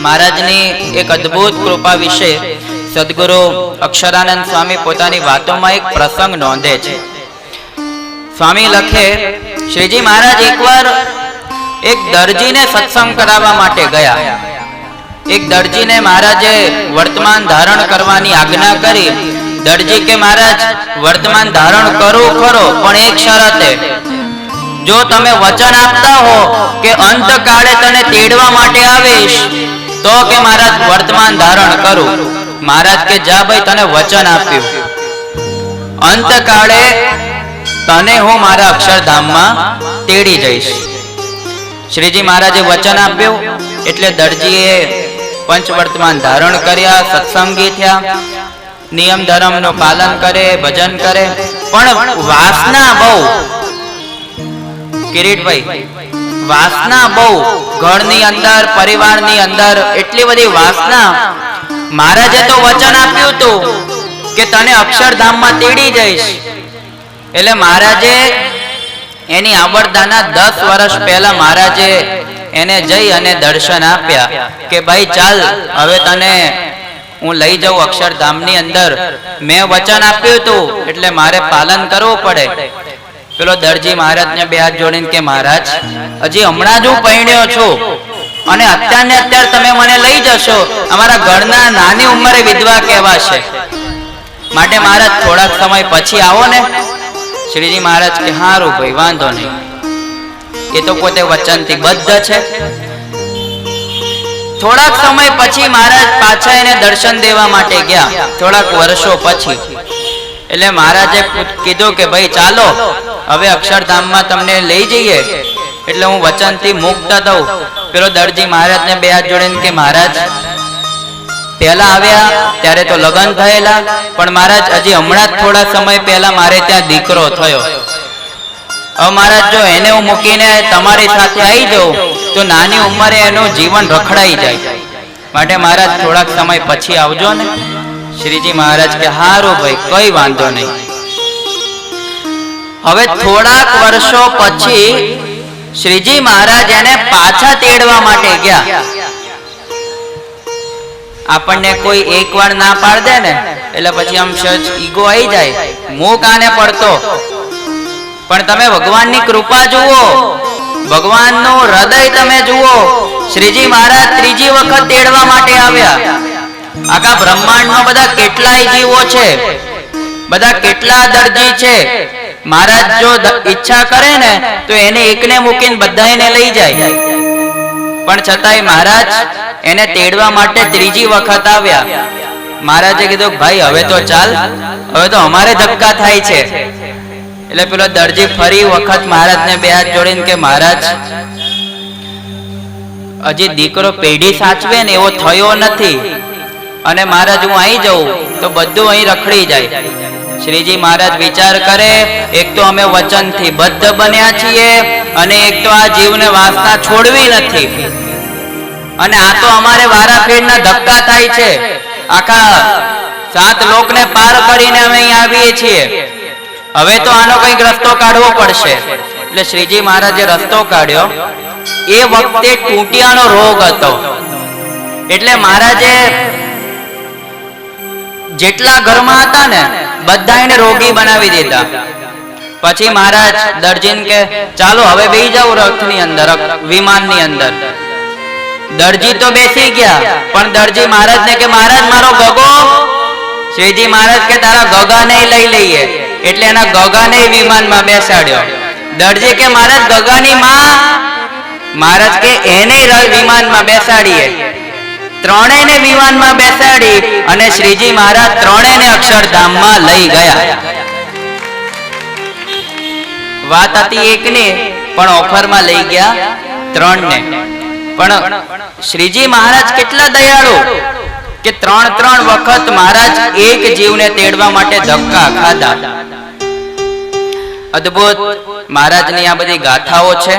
મહારાજની એક અદ્ભુત કૃપા વિશે સદગુરુ અક્ષરાનંદ સ્વામી પોતાની વાતોમાં એક પ્રસંગ નોંધે છે. સ્વામી લખે, શ્રીજી મહારાજ એકવાર એક દરજીને સત્સંગ કરાવવા માટે ગયા. એક દરજીને મહારાજે વર્તમાન ધારણ કરવાની આજ્ઞા કરી. દરજી કે મહારાજ વર્તમાન ધારણ કરું ખરો, પણ એક શરતે, જો તમે વચન આપતા હો કે અંતકાળે તને તેડવા માટે આવીશ તો કે મહારાજ વર્તમાન ધારણ કરું. મહારાજ કે જા ભાઈ, તને વચન આપ્યું, અંતકાળે તને હું મારા અક્ષરધામમાં તેડી જઈશ. શ્રીજી મહારાજે વચન આપ્યું એટલે દરજીએ પંચવર્તમાન ધારણ કર્યા, સત્સંગી થયા, નિયમ ધર્મનું પાલન કરે, ભજન કરે. પણ વાસના બહુ, કિરીટભાઈ, વાસના બહુ ઘરની અંદર, પરિવારની અંદર એટલી બધી વાસના. મહારાજે તો વચન આપ્યું હતું કે તને અક્ષરધામમાં તેડી જઈશ. એટલે મહારાજે એની આવડતાના 10 વર્ષ પહેલા મહારાજે એને જઈ અને દર્શન આપ્યા કે ભાઈ ચાલ, હવે તને હું લઈ જાઉં અક્ષરધામની અંદર. મેં વચન આપ્યું હતું એટલે મારે પાલન કરવું પડે. પેલો દરજી મહારાજને બે હાથ જોડીને કે મહારાજ, હજી હમણાં જ હું પરણ્યો છું અને અત્યારને અત્યારે તમે મને લઈ જશો, અમારા ઘરના નાની ઉંમરે વિધવા કહેવાશે, માટે મહારાજ થોડાક સમય પછી આવો ને. શ્રીજી મહારાજ કે હારું ભાઈ, વાંધો નહીં. એ તો પોતે વચનથી બદ્ધ છે. થોડાક સમય પછી મહારાજ પાછા એને દર્શન દેવા માટે ગયા, થોડાક વર્ષો પછી. એટલે મહારાજે કીધું કે ભાઈ ચાલો, હવે અક્ષરધામમાં તમને લઈ જઈએ, એટલે હું વચનથી મુક્ત દઉં. પેલો દરજી મહારાજને બે હાથ જોડીને કે મહારાજ, પહેલા આવ્યા ત્યારે તો લગ્ન થયેલા, પણ મહારાજ હજી હમણાં જ થોડા સમય પહેલા મારે ત્યાં દીકરો થયો. હવે મહારાજ જો એને હું મૂકીને તમારી સાથે આવી જાઉં તો નાની ઉંમરે એનું જીવન રખડાઈ જાય, માટે મહારાજ થોડાક સમય પછી આવજો ને. શ્રીજી મહારાજ કે હારું ભાઈ, કઈ વાંધો નહીં. હવે થોડાક વર્ષો પછી શ્રીજી મહારાજ એને પાછા તેડવા માટે ગયા. આપણને કોઈ એકવાર ના પાડ દે ને એટલે પછી આમ સજ ઈગો આવી જાય, મું કાને પડતો. પણ તમે ભગવાનની કૃપા જુઓ, ભગવાનનું હૃદય તમે જુઓ. શ્રીજી મહારાજ ત્રીજી વખત તેડવા માટે આવ્યા. આખા બ્રહ્માંડમાં બધા કેટલાય જીવો છે, બધા કેટલા દરજી છે. મહારાજ જો ઈચ્છા કરે ને તો એને એકને મૂકીને બધાને લઈ જાય, પણ છતાંય મહારાજ એને તેડવા માટે ત્રીજી વખત આવ્યા. મહારાજે કીધું ભાઈ હવે તો ચાલ, હવે તો અમારે ધક્કા થાય છે. એટલે પેલો દરજી ફરી વખત મહારાજને બે હાથ જોડીને કે મહારાજ, હજી દીકરો પેઢી સાચવે ને એવો થયો નથી, અને મહારાજ હું આવી જાઉં તો બધું અહીં રખડી જાય. શ્રીજી મહારાજ વિચાર કરે, એક તો અમે વચનથી બદ્ધ બન્યા છીએ, અને એક તો આ જીવને વાસના છોડવી નથી, અને આ તો અમારે વારાફેરના ધક્કા થાય છે. આખા 7 લોકને પાર કરીને અમે અહીં આવીએ છીએ. હવે તો આનો કંઈક રસ્તો કાઢવો પડશે. એટલે શ્રીજી મહારાજે રસ્તો કાઢ્યો. એ વખતે ટૂંટિયાનો રોગ હતો, એટલે મહારાજે જેટલા ઘરમાં હતા ને બધા એને રોગી બનાવી દીધા. પછી મહારાજ દરજીને કે ચાલો હવે બેસી જાઓ રથની અંદર, વિમાનની અંદર. દરજી તો બેસી ગયા, પણ દરજી મહારાજને કે મહારાજ મારો ગગો. શ્રીજી મહારાજ કે તારા ગગાને લઈ લઈએ. એટલે એના ગગાને વિમાનમાં બેસાડ્યો. દરજી કે મહારાજ ગગાની માં. મહારાજ કે એને વિમાનમાં બેસાડીએ. ત્રણેયને વિમાનમાં બેસાડી અને શ્રીજી મહારાજ ત્રણેયને અક્ષરધામમાં લઈ ગયા. વાત હતી એકની, પણ ઓફરમાં લઈ ગયા ત્રણને. પણ શ્રીજી મહારાજ કેટલા દયાળુ કે 3 વખત મહારાજ એક જીવને તેડવા માટે ધક્કા ખાધા. અદ્ભુત મહારાજની આ બધી ગાથાઓ છે.